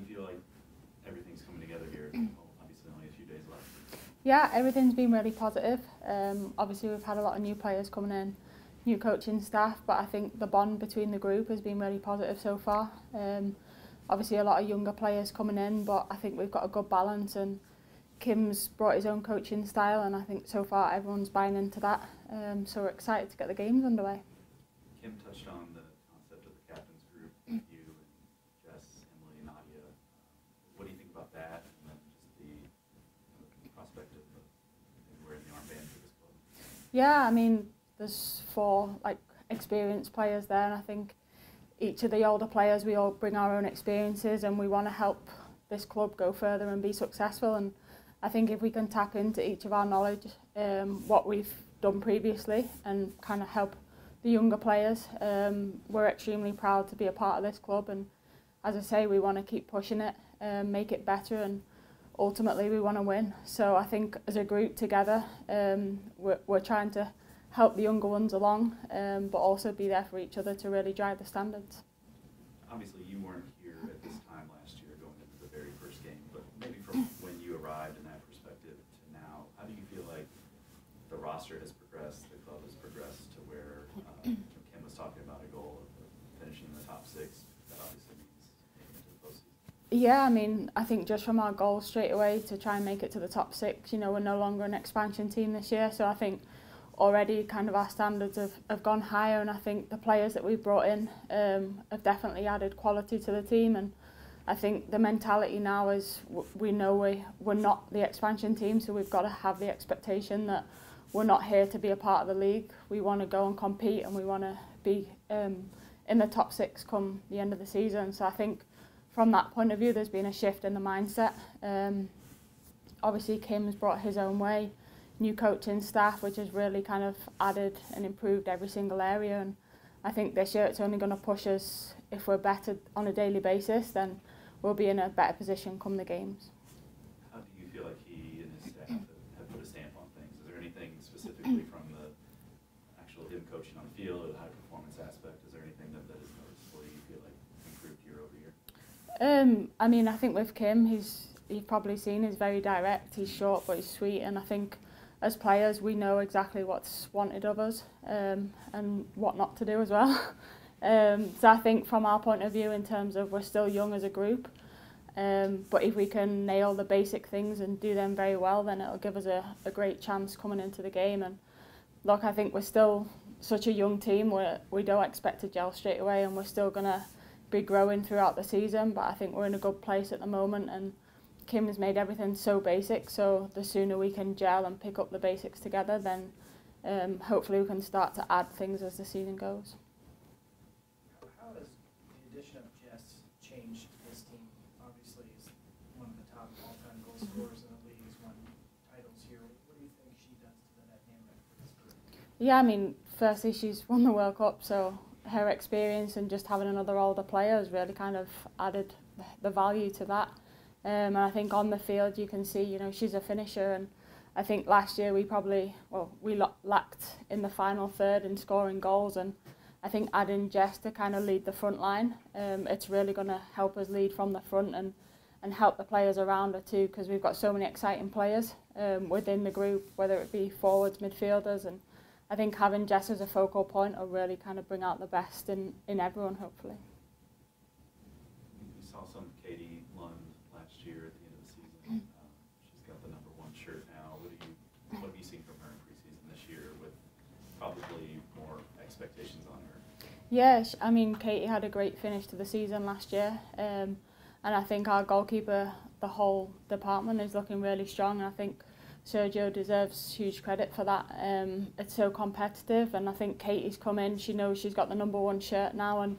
do you feel like everything's coming together here? Well, obviously only a few days left. Yeah, everything's been really positive. Obviously we've had a lot of new players coming in, new coaching staff, but I think the bond between the group has been really positive so far. Obviously a lot of younger players coming in, but I think we've got a good balance, and Kim's brought his own coaching style, and I think so far everyone's buying into that. So we're excited to get the games underway. Kim touched on the concept of the captain's group with you and Jess, Emily, Nadia. What do you think about that, and then just the prospect of wearing the armband for this club? Yeah, I mean, there's 4 experienced players there, and I think each of the older players, we all bring our own experiences, and we want to help this club go further and be successful. And I think if we can tap into each of our knowledge, what we've done previously, and kind of help the younger players, we're extremely proud to be a part of this club. And as I say, we want to keep pushing it, make it better, and ultimately we want to win. So I think as a group together, we're trying to help the younger ones along, but also be there for each other to really drive the standards. Obviously you weren't here at this time last year going into the very first game, but maybe from when you arrived in that perspective to now, how do you feel like the roster has progressed, the club has progressed to where Kim was talking about a goal of finishing in the top 6? That obviously means making it to the postseason. Yeah, I mean, I think just from our goals straight away to try and make it to the top 6, we're no longer an expansion team this year, so I think already kind of our standards have gone higher, and I think the players that we've brought in have definitely added quality to the team. And I think the mentality now is we know we're not the expansion team, so we've got to have the expectation that we're not here to be a part of the league. We want to go and compete, and we want to be in the top 6 come the end of the season. So I think from that point of view there's been a shift in the mindset. Obviously Kim's brought his own way, new coaching staff, which has really kind of added and improved every single area. And I think this year it's only going to push us. If we're better on a daily basis, then we'll be in a better position come the games. How do you feel like he and his staff have put a stamp on things? Is there anything specifically from the actual him coaching on the field or the high performance aspect? Is there anything that is noticeable you feel like improved year over year? I mean, I think with Kim, you've probably seen, he's very direct, he's short but he's sweet, and I think as players we know exactly what's wanted of us, and what not to do as well. So I think from our point of view, in terms of we're still young as a group, but if we can nail the basic things and do them very well, then it'll give us a great chance coming into the game. And look, I think we're still such a young team, we don't expect to gel straight away, and we're still going to be growing throughout the season, but I think we're in a good place at the moment, and Kim has made everything so basic, so the sooner we can gel and pick up the basics together, then hopefully we can start to add things as the season goes. How has the addition of Jess changed this team? Obviously he's one of the top all-time goal scorers in the league, he's won titles here. What do you think she does to the dynamic for this group? Yeah, I mean, firstly she's won the World Cup, so her experience and just having another older player has really kind of added the value to that. And I think on the field you can see, she's a finisher, and I think last year we lacked in the final third in scoring goals, and I think adding Jess to kind of lead the front line, it's really going to help us lead from the front and help the players around her too, because we've got so many exciting players within the group, whether it be forwards, midfielders, and I think having Jess as a focal point will really kind of bring out the best in everyone, hopefully. We saw some Katie Lund last year at the end of the season. She's got the #1 shirt now. What have you seen from her in preseason this year, with probably more expectations on her? Yeah, I mean, Katie had a great finish to the season last year, and I think our goalkeeper, the whole department, is looking really strong. I think Sergio deserves huge credit for that. It's so competitive, and I think Katie's come in, she knows she's got the #1 shirt now, and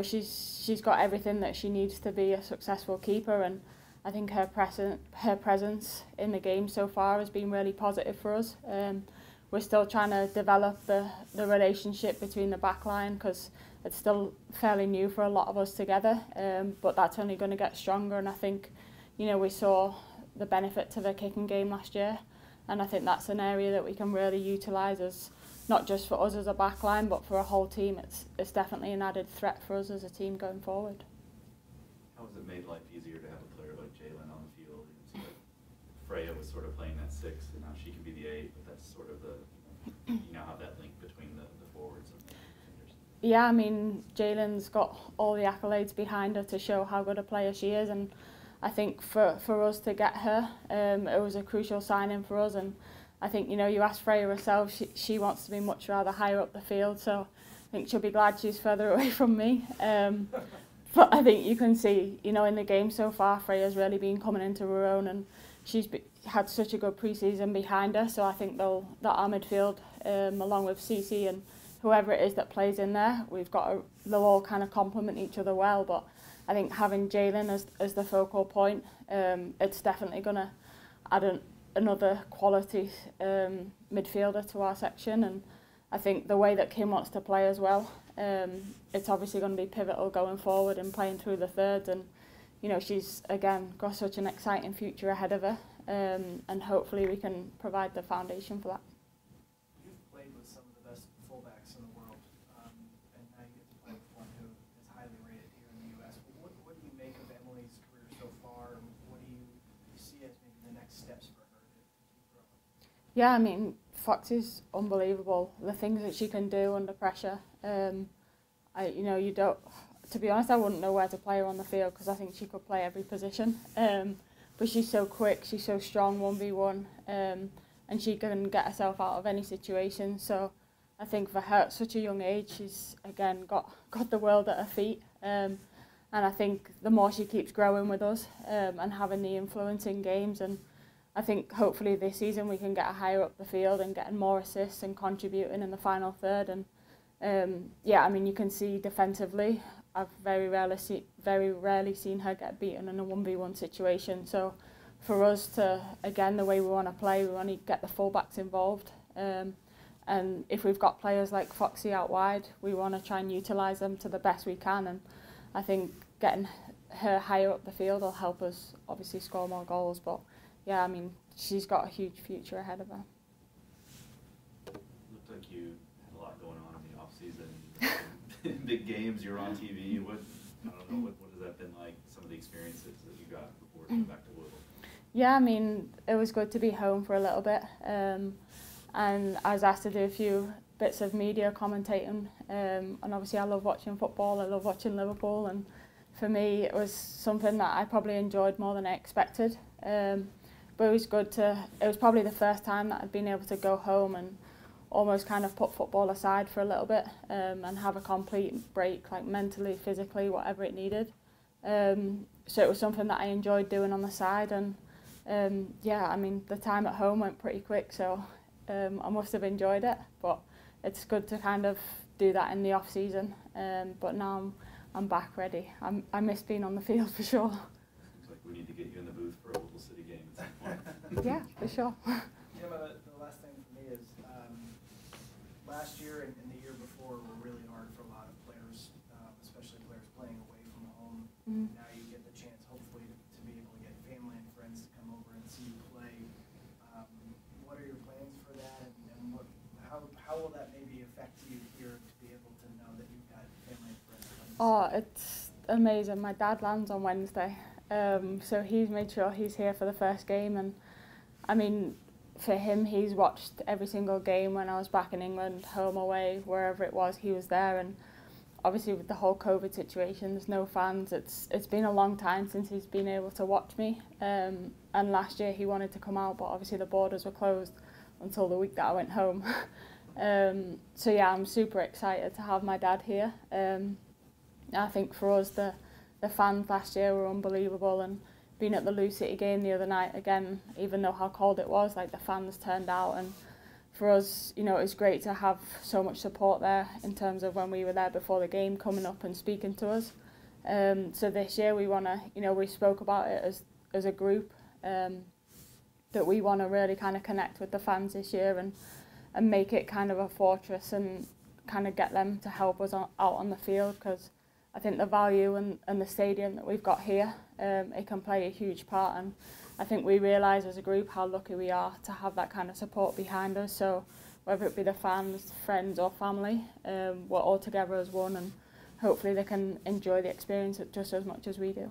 she's got everything that she needs to be a successful keeper, and I think her presence in the game so far has been really positive for us. We're still trying to develop the relationship between the back line, because it's still fairly new for a lot of us together, but that's only going to get stronger, and I think we saw the benefit to the kicking game last year, and I think that's an area that we can really utilise, as not just for us as a back line, but for a whole team. It's definitely an added threat for us as a team going forward. How has it made life easier to have a player like Jalen on the field? You know, so like Freya was sort of playing that 6, and now she can be the 8, but that's sort of the, you now have that link between the forwards and the defenders. Yeah, I mean, Jalen's got all the accolades behind her to show how good a player she is, and I think for us to get her, it was a crucial signing for us. And I think, you know, you ask Freya herself, she wants to be much rather higher up the field, so I think she'll be glad she's further away from me. But I think you can see, you know, in the game so far, Freya's really been coming into her own, and she's had such a good pre-season behind her. So I think that our midfield, along with Cece and whoever it is that plays in there, they'll all kind of complement each other well. But I think having Jalen as the focal point, it's definitely going to add another quality midfielder to our section. And I think the way that Kim wants to play as well, it's obviously going to be pivotal going forward and playing through the thirds. And you know, she's again got such an exciting future ahead of her, and hopefully we can provide the foundation for that. You've played with some of the best fullbacks in the world, and now you get to play with one who is highly rated here in the U.S. What do you make of Emily's career so far, and what do you see as maybe the next steps for her to keep growing? Yeah, I mean, Foxy's unbelievable. The things that she can do under pressure. To be honest, I wouldn't know where to play her on the field because I think she could play every position. But she's so quick, she's so strong 1v1, and she can get herself out of any situation. So I think for her at such a young age, she's again got the world at her feet. And I think the more she keeps growing with us and having the influence in games, and I think hopefully this season we can get her higher up the field and getting more assists and contributing in the final third. And I mean, you can see defensively, I've very rarely seen her get beaten in a 1v1 situation. So for us to, again, the way we want to play, we want to get the fullbacks involved. And if we've got players like Foxy out wide, we want to try and utilise them to the best we can. And I think getting her higher up the field will help us obviously score more goals. But yeah, I mean, she's got a huge future ahead of her. Looked like you had a lot going on in the off-season. Big games, you're on TV. What has that been like? Some of the experiences that you got before coming back to Louisville. Yeah, I mean, it was good to be home for a little bit, and I was asked to do a few bits of media commentating, and obviously I love watching football. I love watching Liverpool, and for me it was something that I probably enjoyed more than I expected. But it was good it was probably the first time that I'd been able to go home and almost kind of put football aside for a little bit, and have a complete break, like mentally, physically, whatever it needed. So it was something that I enjoyed doing on the side, and I mean, the time at home went pretty quick, so I must have enjoyed it. But it's good to kind of do that in the off season. But now I'm back ready. I miss being on the field for sure. Seems like we need to get you in the booth for a Louisville City game at some point. Yeah, for sure. Yeah, but the last thing for me is last year and the year before were really hard for a lot of players, especially players playing away from home. Mm. Now you get the chance, hopefully, to be able to get family and friends to come over and see you play. What are your plans for that, and how will that maybe affect you here to be able to know that you've got family and friends coming? Oh, it's amazing. My dad lands on Wednesday, so he's made sure he's here for the first game, and I mean, for him, he's watched every single game when I was back in England, home, away, wherever it was, he was there. And obviously with the whole COVID situation, there's no fans. It's been a long time since he's been able to watch me. And last year he wanted to come out, but obviously the borders were closed until the week that I went home. So yeah, I'm super excited to have my dad here. I think for us, the fans last year were unbelievable, and being at the Lou City game the other night, again, even though how cold it was, like the fans turned out, and for us, you know, it was great to have so much support there in terms of when we were there before the game, coming up and speaking to us. So this year we want to, you know, we spoke about it as a group, that we want to really kind of connect with the fans this year and make it kind of a fortress and kind of get them to help us out on the field, because I think the value and the stadium that we've got here, it can play a huge part, and I think we realise as a group how lucky we are to have that kind of support behind us. So whether it be the fans, friends or family, we're all together as one, and hopefully they can enjoy the experience just as much as we do.